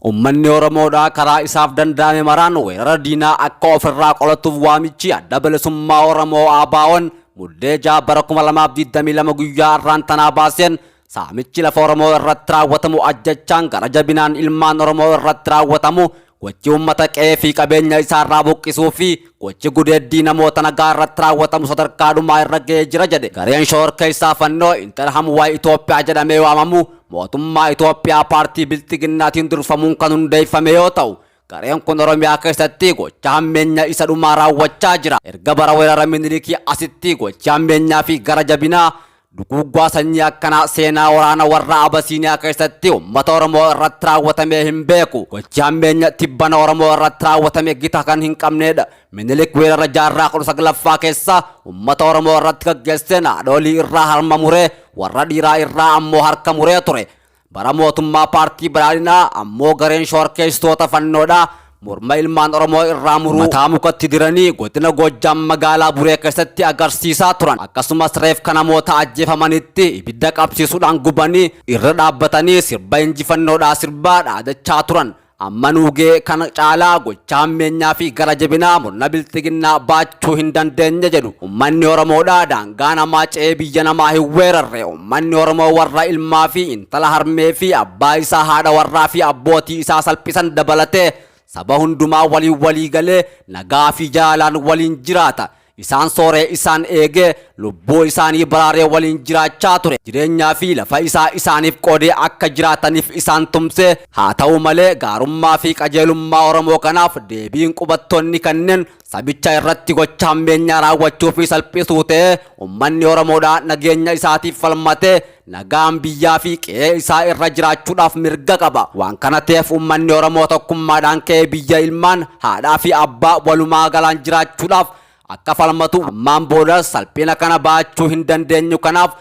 Ummanni Oromoodhaa karaa isaaf danda'ame maraan weerara diinaa akka ofirraa qolatuuf waamichi adda bilisummaa Oromoo ABO'n muddee 6 bara 2022 guyyaa har'aan tanaa baaseen saamichi lafa Oromoo irratti raawwatamu ajjechaan gara jabinaan ilmaan Oromoo irratti raawwatamu gochi uummata qe'ee fi qabeenya isaarraa buqqisuu fi gochi gudeeddii namoota nagaa irratti raawwatamu sadarkaadhumaa irra ga'ee jira jedhe. Gareen shororkeessaa fannoo Intalhamwaa Itoophiyaa jedhamee waamamu mootummaa Itoophiyaa paartii Bilxiginnaatiin durfamuun kan hundeeffame yoo ta'u, gareen kun Oromiyaa keessatti gocha hammeenya isa dhumaa raawwachaa jira. Erga bara weerara Minilikii asitti gochi hammeenyaa fi gara jabinaa duguuggaa sanyii akkanaa seenaa waraana warra Abasiiniyaa keessatti uummata Oromoo irratti raawwatamee hin beeku. Gochi hammeenya tibbana Oromoo irratti raawwatame gita kan hin qabnedha. Minilik weerara jaarraa 19ffaa keessa uummata Oromoo irratti gaggeesseen haadholii irraa harma muree warra dhiiraa irraa ammoo harka muree ture. Bara mootummaa paartii badhaadhinaa ammoo gareen shororkeessitoota fannoodhaa morma ilmaan Oromoo irraa muruu mataa mukatti diranii godina Goojjam magaalaa Buree keessatti agarsiisaa turan. Akkasumas reeffa namoota ajjeefamanitti ibidda qabsiisuudhaan gubanii irra dhaabbatanii sirba injifannoodhaa sirbaa dhaadachaa turan. Amma nuugee kana caalaa gocha hammeenyaa fi gara jabinaa murna Bilxiginnaa baachuu hin dandeenye jedhu. Ummanni Oromoodhaa daangaa namaa ce'ee biyya namaa hin weerarre. Ummanni Oromoo warra ilmaa fi intala harmee fi abbaa isaa haadha warraa fi abbootii isaa salphisan dabalatee saba hundumaa walii galee nagaa fi jaalaan waliin jiraata. Isaan sooree isaan eegee lubbuu isaanii baraaree waliin jiraachaa ture. Jireenyaa fi lafa isaa isaaniif qoodee akka jiraataniif isaan tumsee, haa ta'u malee gaarummaa fi qajeelummaa Oromoo kanaaf deebiin qubattoonni kanneen sabicha irratti gocha hammeenyaa raawwachuu fi salphisuu ta'ee ummanni Oromoodhaa nageenya isaatiif falmatee nagaan biyyaa fi qe'ee isaa irra jiraachuudhaaf mirga qaba. Waan kana ta'eef ummanni Oromoo tokkummaadhaan ka'ee biyya ilmaan haadhaa fi abbaa walumaa galaan jiraachuudhaaf akka falmatu ammaan booda salphina kana baachuu hin dandeenyu. Kanaaf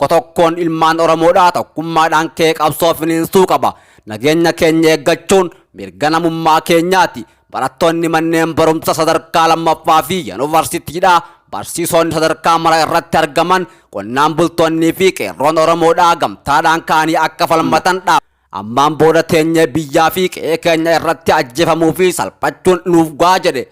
tokkoon ilmaan Oromoodhaa tokkummaadhaan ka'ee qabsoo finiinsuu qaba. Nageenya keenya eeggachuun mirga namummaa keenyaati. Barattoonni manneen barumsa sadarkaa lammaffaa fi yuunivarsiitiidhaa, barsiisonni sadarkaa mara irratti argaman, qonnaan bultoonnii fi qeerroon Oromoodhaa gamtaadhaan ka'anii akka falmatanidha. Ammaan booda teenyee biyyaa fi qe'ee keenya irratti ajjeefamuu fi salphachuun nuuf ga'a jedhe.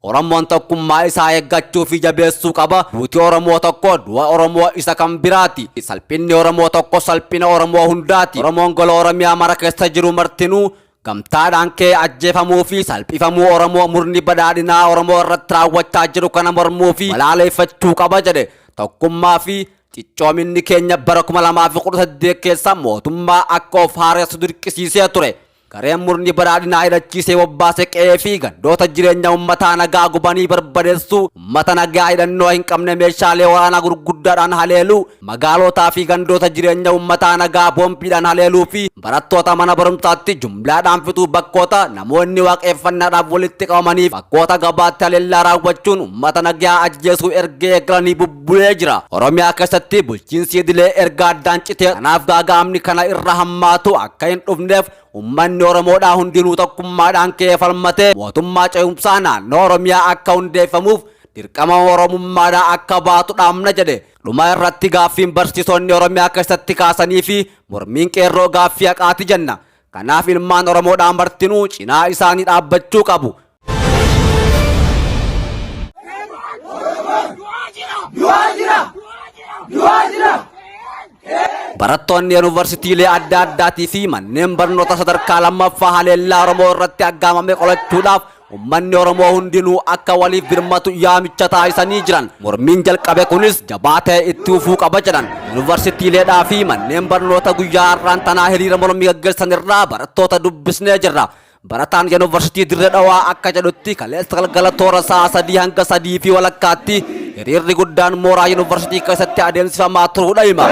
Oromoon tokkummaa isaa eeggachuu fi jabeessuu qaba. Duuti Oromoo tokko du'a Oromoo isa kan biraati. Salphinni Oromoo tokko salphina Oromoo hundaati. Oromoon gola Oromiyaa mara keessa jiru martinuu gamtaadhaan ka'ee ajjeefamuu fi salphifamuu Oromoo murni badhaadhinaa Oromoo irratti raawwachaa jiru kana mormuu fi balaaleffachuu qaba jedhe. Tokkummaa fi cichoominni keenya bara 2018 keessa mootummaa akka of haaressu dirqisiisee ture. Gareen murni badhaadhinaa hidhachiisee bobbaasee qe'ee fi gandoota jireenya uummataa nagaa gubanii barbadeessuu, uummata nagaa hidhannoo hin qabne meeshaalee waraanaa gurguddaadhaan haleeluu, magaalotaa fi gandoota jireenya uummataa nagaa boombiidhaan haleeluu fi barattoota mana barumsaatti jumlaadhaan fixuu, bakkoota namoonni waaqeffannaadhaaf walitti qabamanii bakkoota gabaatti haleellaa raawwachuun uummata nagaa ajjeesuu erga eegalanii bubbulee jira. Oromiyaa keessatti bulchiinsi idilee erga addaan citee, kanaaf gaaga'amni kana irra hammaatu akka hin dhufneef ummanni Oromoodhaa hundinuu tokkummaadhaan ka'ee falmatee mootummaa ce'umsaa naannoo Oromiyaa akka hundeeffamuuf dirqama Oromummaadhaa akka baatu dhaamna jedhe. Dhuma irratti gaaffiin barsiisonni Oromiyaa keessatti kaasanii fi mormiin qeerroo gaaffii haqaati jenna. Kanaaf ilmaan Oromoodhaa martinuu cinaa isaanii dhaabbachuu qabu. Barattoonni yuunivarsiitiilee adda addaatii fi manneen barnoota sadarkaa lammaffaa haleellaa Oromoo irratti aggaamame qolachuudhaaf ummanni Oromoo hundinuu akka waliif birmatu yaamicha taasisanii jiran. Mormiin jalqabe kunis jabaa ta'ee itti fufuu qaba jedhan. Yuunivarsiitiileedhaa fi manneen barnoota guyyaa har'aan tanaa hiriira mormii gaggeessan irraa barattoota dubbisnee jirra. Barataan yuunivarsiitii Dirree Dhawaa akka jedhutti kaleessa galgala toora sa'a 3 hanga 3 fi walakkaatti hiriirri guddaan mooraa yuunivarsiitii keessatti adeemsifamaa turuudha hima.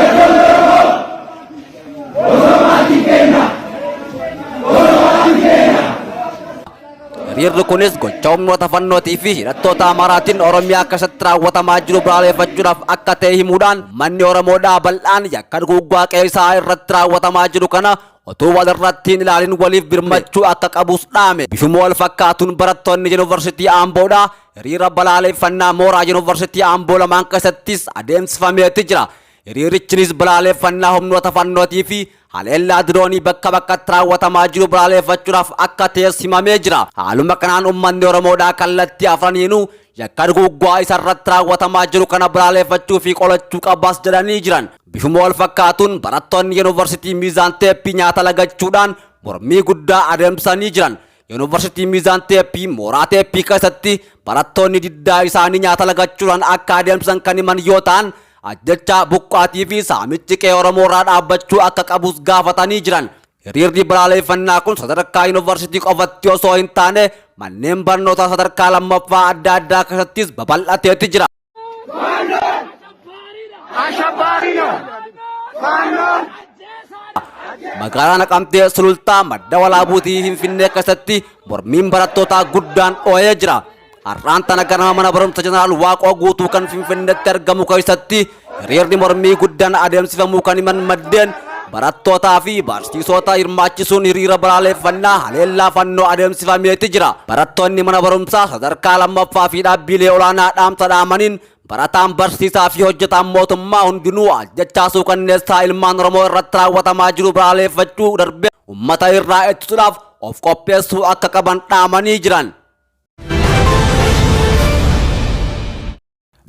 Hiriirri kunis gocha humnoota fannootii fi hidhattoota Amaaraatiin Oromiyaa keessatti raawwatamaa jiru balaaleffachuudhaaf akka ta'e himuudhaan manni Oromoodhaa bal'aan yakka duguuggaa qe'ee isaa irratti raawwatamaa jiru kana otuu walirratti hin ilaalin waliif birmachuu akka qabus dhaame. Bifuma wal fakkaatuun barattoonni yuunivarsiitii Amboodhaa hiriira balaaleffannaa mooraa yuunivarsiitii Amboo lamaan keessattis adeemsifameeti jira. Hiriirichinis balaaleffannaa humnoota fannootii fi haleellaa diroonii bakka bakkatti raawwatamaa jiru balaaleffachuudhaaf akka ta'es himamee jira. Haaluma kanaan uummanni Oromoodhaa kallattii afraniinuu yakka duguuggaa isa irratti raawwatamaa jiru kana balaaleffachuu fi qolachuu qabaas jedhanii jiran. Bifuma wal fakkaatuun barattoonni yuunivarsiitii Miizaan Teeppii nyaata lagachuudhaan mormii guddaa adeemsanii jiran. Yuunivarsiitii Miizaan Teeppii mooraa Teeppii keessatti barattoonni diddaa isaanii nyaata lagachuudhaan akka adeemsan kan himan yoo ta'an ajjechaa buqqaatii fi saamichi qe'ee Oromoo irraa dhaabbachuu akka qabus gaafatanii jiran. Hiriirri balaaleffannaa kun sadarkaa yuunivarsiitii qofatti osoo hin taane manneen barnootaa sadarkaa lammaffaa adda addaa keessattis babal'ateetti jira. Magaalaa Naqamtee Sulultaa madda walaabuutii Finfinnee keessatti mormiin barattootaa guddaan dhoo'ee jira. Har'aan tana ganama mana barumsa jeneraal Waaqoo Guutuu kan Finfinneetti argamu keessatti hiriirri mormii guddaan adeemsifamuu kan himan maddeen barattootaa fi barsiisota hirmaachisuun hiriira balaaleffannaa haleellaa fannoo adeemsifameeti jira. Barattoonni mana barumsaa sadarkaa lammaffaa fi dhaabbilee olaanaa dhaamsa dhaamaniin barataan barsiisaa fi hojjetaan mootummaa hundinuu ajjechaa suukanneessaa ilmaan Oromoo irratti raawwatamaa jiru balaaleffachuu darbee uummata irraa ittisuudhaaf of qopheessuu akka qaban dhaamanii jiran.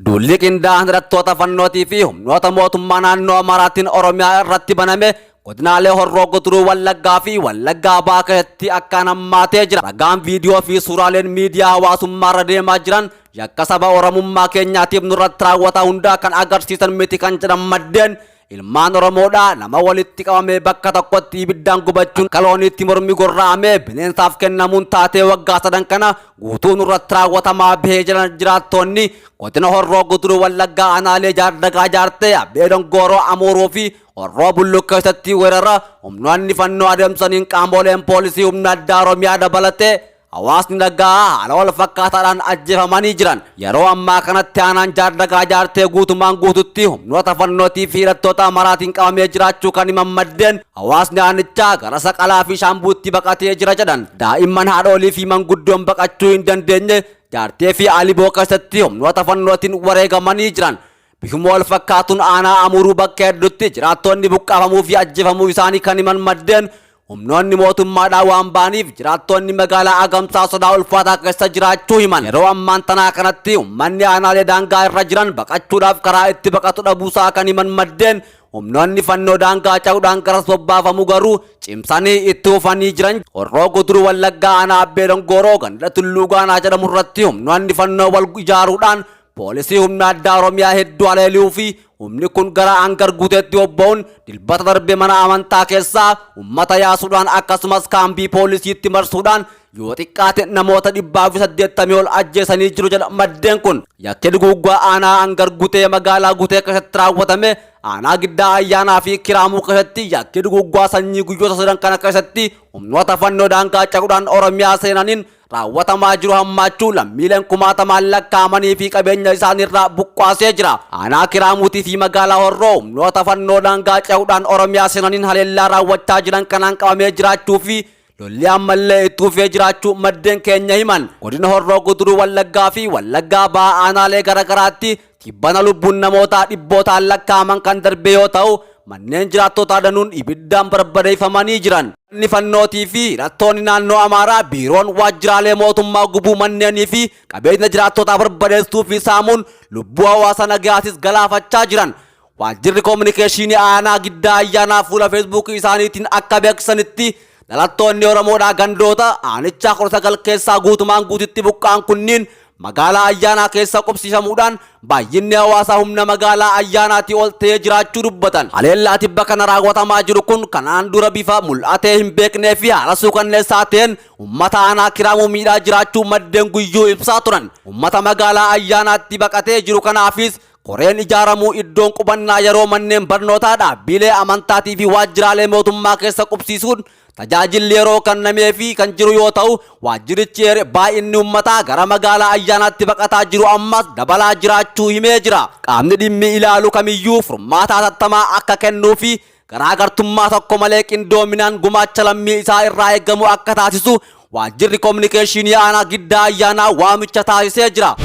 Duulli qindaa'aan hidhattoota fannootii fi humnoota mootummaa naannoo Amaaraatiin Oromiyaa irratti baname godinaalee Horroo Guduruu Wallaggaa fi Wallaggaa Bahaa keessatti akkaan hammaatee jira. Ragaan viidiyoo fi suuraaleen miidiyaa hawaasummaa irra deemaa jiran yakka saba Oromummaa keenyaatiif nurratti raawwata hundaa kan agarsiisan miti kan jedhan maddeen ilmaan Oromoodhaa nama walitti qabamee bakka tokkotti ibiddaan gubachuun kalooniitti mormi gorra'amee bineensaaf kennamuun taatee waggaa 3 kana guutuu nurratti raawwatamaa bahee jiran jiraattonni godina Horroo Guduruu Wallaggaa aanaalee Jaardagaa Jaartee Abbee Dongooroo Amooroo fi Horroo Bulluq keessatti weerara humnoonni fannoo adeemsaniin qaamoleen poolisii humna addaa Oromiyaa dabalatee hawaasni nagaa haala wal fakkaataadhaan ajjeefamanii jiran. Yeroo ammaa kanatti aanaan Jaardagaa Jaartee guutumaan guututti humnoota fannootii fi hidhattoota Amaaraatiin qabamee jiraachuu kan himan maddeen hawaasni aanichaa gara Saqalaa fi Shaambuutti baqatee jira jedhan. Daa'imman haadholii fi manguddoon baqachuu hin dandeenye Jaartee fi Aliboo keessatti humnoota fannootiin wareegamanii jiran. Bifuma wal fakkaatuun aanaa Amuruu bakka hedduutti jiraattonni buqqaafamuu fi ajjeefamuu isaanii kan himan maddeen humnoonni mootummaadhaa waan ba'aniif jiraattonni magaalaa Agamsaa sodaa ulfaataa keessa jiraachuu himan. Yeroo ammaan tanaa kanatti uummanni aanaalee daangaa irra jiran baqachuudhaaf karaa itti baqatu dhabuusaa kan himan maddeen humnoonni fannoo daangaa ce'uudhaan garas bobbaafamu garuu cimsanii itti fufanii jiran. Horroo Guduruu Wallaggaa aanaa Abbee Dongooroo ganda Tulluu Gaanaa jedhamu irratti humnoonni fannoo wal ijaaruudhaan poolisii humna addaa Oromiyaa hedduu haleeluu fi humni kun gara Angar Guuteetti bobba'uun dilbata darbe mana amantaa keessaa uummata yaasuudhaan akkasumas kaambii poolisiitti marsuudhaan yoo xiqqaate namoota 180 ol ajjeesanii jiru jedha maddeen kun. Yakki duguuggaa aanaa Angar Guutee magaalaa Guutee keessatti raawwatame aanaa Giddaa Ayyaanaa fi Kiraamuu keessatti yakki duguuggaa sanyii guyyoota 3 kana keessatti humnoota fannoo daangaa ce'uudhaan Oromiyaa seenaniin raawwatamaa jiru hammaachuu lammiileen kumaatamaan lakkaa'amanii fi qabeenya isaaniirraa buqqaasee jira. Aanaa Kiraamuutii fi magaalaa Horroo humnoota fannoo daangaa ce'uudhaan Oromiyaa seenaniin haleellaa raawwachaa jiran kanaan qabamee jiraachuu fi lolli ammallee itti fufee jiraachuu maddeen keenya himan. Godina Horroo Guduruu Wallaggaa fi Wallaggaa Bahaa aanaalee garaagaraatti tibbana lubbuun namootaa dhibbootaan lakkaa'aman kan darbe yoo ta'u manneen jiraattota danuun ibiddaan barbadeeffamanii jiran. Inni fannootii fi hidhattoonni naannoo Amaaraa biiroon waajjiraalee mootummaa gubuu manneenii fi qabeenya jiraattotaa barbadeessuu fi saamuun lubbuu hawaasa nagaatis galaafachaa jiran. Waajjirri koominikeeshinii aanaa Giddaa Ayyaanaa fuula feesbuukii isaaniitiin akka beeksisanitti dhalattoonni Oromoodhaa gandoota aanichaa 19 keessaa guutumaan guututti buqqaan kunniin magaalaa Ayyaanaa keessa qubsiifamuudhaan baay'inni hawaasaa humna magaalaa Ayyaanaatii ol ta'ee jiraachuu dubbatan. Haleellaa tibba kana raawwatamaa jiru kun kanaan dura bifa mul'atee hin beeknee fi haala suukanneessaa ta'een uummata aanaa Kiraamuu miidhaa jiraachuu maddeen guyyuu ibsaa turan. Uummata magaalaa Ayyaanaatti baqatee jiru kanaafis koreen ijaaramuu iddoon qubannaa yeroo manneen barnootaa dhaabbilee amantaatii fi waajjiraalee mootummaa keessa qubsiisuun tajaajilli yeroo kennamee fi kan jiru yoo ta'u waajjirichi baay'inni uummataa gara magaalaa Ayyaanaatti baqataa jiru ammas dabalaa jiraachuu himee jira. Qaamni dhimmi ilaalu kamiyyuu furmaata hatattamaa akka kennuu fi garaagartummaa tokko malee qindoominaan gumaacha lammii isaa irraa eegamu akka taasisu waajjirri koominikeeshinii aanaa Giddaa Ayyaanaa waamicha taasisee jira.